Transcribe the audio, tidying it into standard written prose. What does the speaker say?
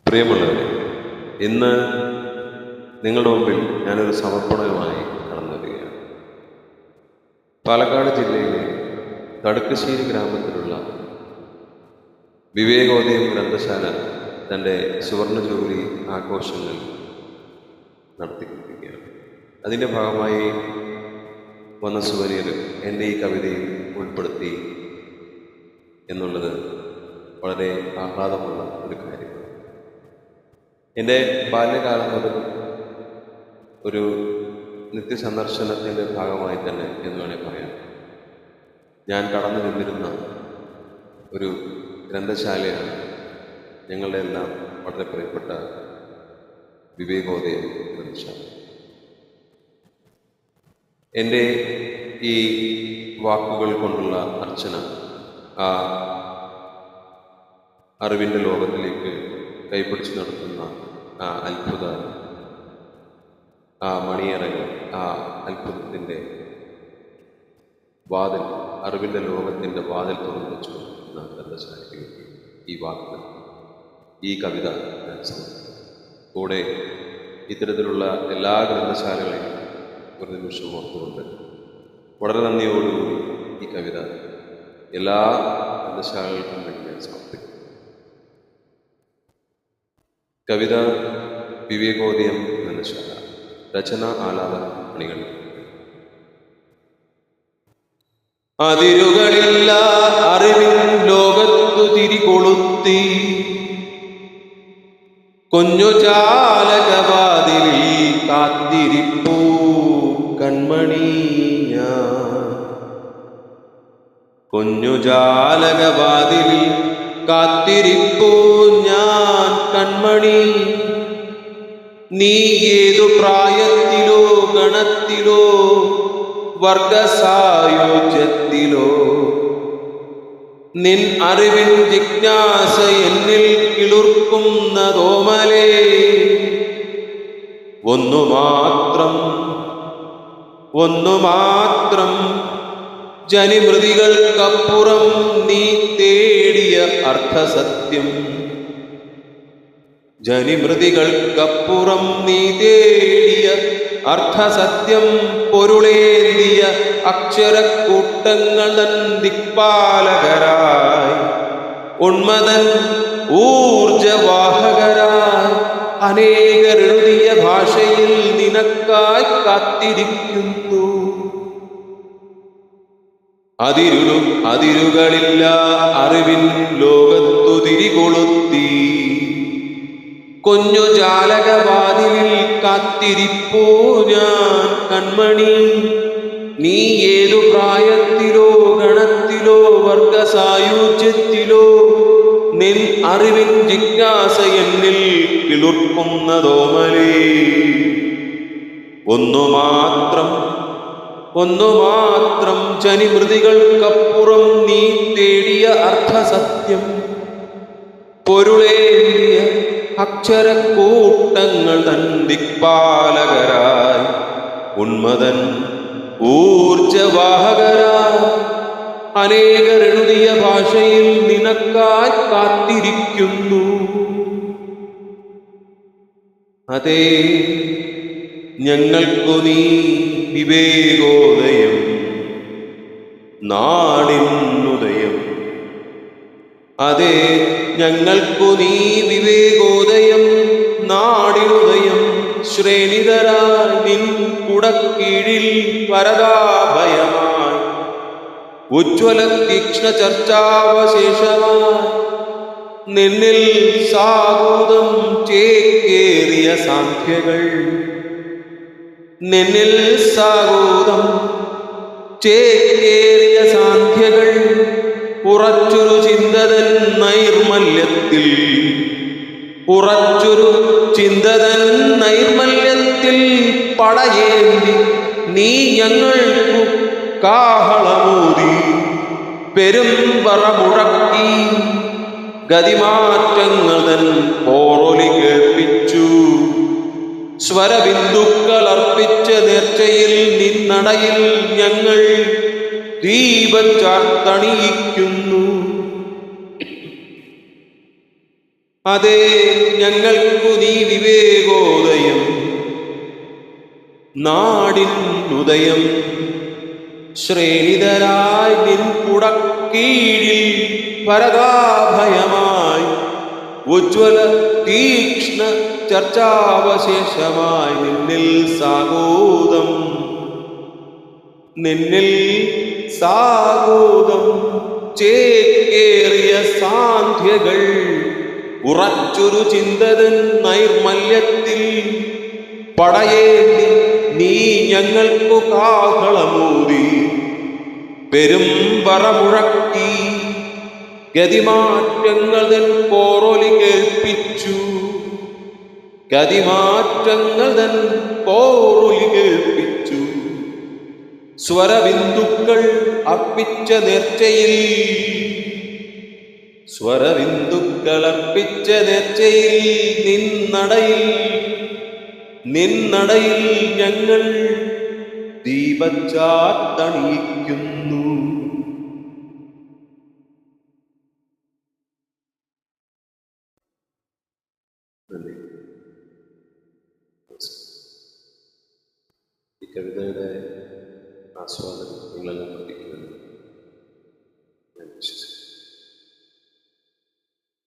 പ്രിയമുള്ളവരെ, ഇന്ന് നിങ്ങളുടെ മുമ്പിൽ ഞാനൊരു സമർപ്പണവുമായി കടന്നു വരികയാണ്. പാലക്കാട് ജില്ലയിലെ കടുക്കശ്ശേരി ഗ്രാമത്തിലുള്ള വിവേകോദയം ഗ്രന്ഥശാല തൻ്റെ സുവർണ ജൂബിലി ആഘോഷങ്ങൾ നടത്തിക്കൊണ്ടിരിക്കുകയാണ്. അതിൻ്റെ ഭാഗമായി വന്ന സുവനീർ എൻ്റെ ഈ കവിതയിൽ ഉൾപ്പെടുത്തി എന്നുള്ളത് വളരെ ആഹ്ലാദമുള്ള ഒരു കാര്യമാണ്. എൻ്റെ ബാല്യകാലം മുതൽ ഒരു നിത്യസന്ദർശനത്തിൻ്റെ ഭാഗമായി തന്നെ എന്ന് വേണേൽ പറയാം, ഞാൻ കടന്നു നിന്നിരുന്ന ഒരു ഗ്രന്ഥശാലയാണ് ഞങ്ങളുടെ എല്ലാം വളരെ പ്രിയപ്പെട്ട വിവേകോദയം ഗ്രന്ഥശാല. എൻ്റെ ഈ വാക്കുകൾ കൊണ്ടുള്ള അർച്ചന ആ അറിവിൻ്റെ ലോകത്തിലേക്ക് കൈപിടിച്ച് നടത്തുന്ന ആ അത്ഭുത ആ മണിയറകൾ, ആ അത്ഭുതത്തിൻ്റെ വാതിൽ, അറിവിൻ്റെ ലോകത്തിൻ്റെ വാതിൽ തുറന്നു വെച്ചുകൊണ്ടിരിക്കുന്ന ഗ്രന്ഥശാലയ്ക്ക് ഈ വാക്കുകൾ, ഈ കവിത ഞാൻ സമർപ്പിക്കുന്നു. കൂടെ ഇത്തരത്തിലുള്ള എല്ലാ ഗ്രന്ഥശാലകളെയും ഒരു നിമിഷം ഓർത്തുകൊണ്ട് വളരെ നന്ദിയോടുകൂടി ഈ കവിത എല്ലാ ഗ്രന്ഥശാലകൾക്കും വേണ്ടി ഞാൻ സമർപ്പിക്കുന്നു. കവിത വിവേകോദയം ഗ്രന്ഥശാല, രചന ആലാപന മണികൾ. അതിരുകളില്ല അറിവിൻ ലോകത്തു തിരികൊളുത്തി കുഞ്ഞു ചാലകവാതിലിൽ കാത്തിരിപ്പൂ കൺമണി ഞാൻ. കുഞ്ഞു ജാലകവാതിലിൽ കാത്തിരിപ്പൂ ഞാൻ കൺമണി. നീ ഏതു പ്രായത്തിലോ ഗണത്തിലോ വർഗസായോജ്യത്തിലോ നിൻ അറിവിൻ ജിജ്ഞാസ എന്നിൽ കിളിർക്കുന്നതോമലേ. ഒന്നു മാത്രം ജനിമൃതികൾക്കപ്പുറം നീ തേടിയ അർത്ഥസത്യം. ജനിമൃതികൾക്കപ്പുറം നീ തേടിയ അർത്ഥസത്യം പൊരുളേന്തിയ അക്ഷരക്കൂട്ടങ്ങൾ തൻ ദിക്പാലകരായി ഉന്മതൻ ഊർജവാഹകരായി അനേകരെഴുതിയ ഭാഷയിൽ നിനക്കായി കാത്തിരിക്കുന്നു. അതിരുകളില്ല അറിവിൻ ലോകത്തു തിരികൊളുത്തി കുഞ്ഞു ജാലകവാതിലിൽ കാത്തിരിപ്പൂ ഞാൻ കൺമണി. നീ ഏതു പ്രായത്തിലോ ഗണത്തിലോ വർഗസായുജ്യത്തിലോ നിൻ അറിവിൻ ജിജ്ഞാസ എന്നിൽ കിളിർക്കുന്നതോമലേ. ഒന്നു മാത്രം ജനിമൃതികൾക്കപ്പുറം നീ തേടിയ അർത്ഥസത്യം പൊരുളേന്തിയ അക്ഷരക്കൂട്ടങ്ങൾ തൻ ദിക്പാലകരായി ഉന്മതൻ ഊർജവാഹകരായി അനേകരെഴുതിയ ഭാഷയിൽ നിനക്കായി കാത്തിരിക്കുന്നു. അതേ, ഞങ്ങൾക്കു നീ വിവേകോദയം, നാടിനുദയം. അതേ, ഞങ്ങൾക്കു നീ വിവേകോദയം, നാടിനുദയം. ശ്രേണിതരായി നിൻ കുടക്കീഴിൽ വരദാഭയമായി ഉജ്ജ്വല തീക്ഷ്ണ ചർച്ചാവശേഷമായി നിന്നിൽ സാഗൂതം ചേക്കേറിയ സാന്ധ്യകൾ. നിന്നിൽ സാഗൂതം ചേക്കേറിയ സാന്ധ്യകൾ ഉറച്ചൊരു ചിന്തതൻ നൈർമല്യത്തിൽ, ഉറച്ചൊരു ചിന്തതൻ നൈർമല്യത്തിൽ പടയേന്തി നീ ഞങ്ങൾക്കു കാഹളമൂതി പെരുമ്പറ മുഴക്കി ഗതിമാറ്റങ്ങൾ തൻ പോറൊലി കേൾപ്പിച്ചു. സ്വരബിന്ദുക്കൾ അർപ്പിച്ച നേർച്ചയിൽ നിന്നടയിൽ ഞങ്ങൾ ദീപം ചാർത്തണിയിക്കുന്നു. അതേ, ഞങ്ങൾക്കു നീ വിവേകോദയം, നാടിനുദയം. ശ്രേണിതരായി നിൻ കുടക്കീഴിൽ പരതാഭയമായി, ഉജ്ജ്വല തീക്ഷ്ണ ചർച്ചാവശേഷമായി നിന്നിൽ സാഗോദം, നിന്നിൽ സാഗോദം. ചേക്കേറിയ സാന്ധ്യകൾ ഉറച്ചൊരു ചിന്തതൻ നൈർമല്യത്തിൽ പടയേന്തി നീ ഞങ്ങൾക്കു കാഹളമൂതി പെരുമ്പറ മുഴക്കി ഗതിമാറ്റങ്ങൾ തൻ പോറൊലി കേൾപ്പിച്ചു, ഗതിമാറ്റങ്ങൾ തൻ പോറൊലി കേൾപ്പിച്ചു. സ്വരബിന്ദുക്കൾ അർപ്പിച്ച നേർച്ചയിൽ, സ്വരബിന്ദുക്കൾ അർപ്പിച്ച നേർച്ചയിൽ നിന്നടയിൽ ഞങ്ങൾ ദീപച്ചാർത്തണിയിക്കുന്നു. ഈ കവിതയുടെ ആസ്വാദനം നിങ്ങളെല്ലാം പഠിക്കുന്നത്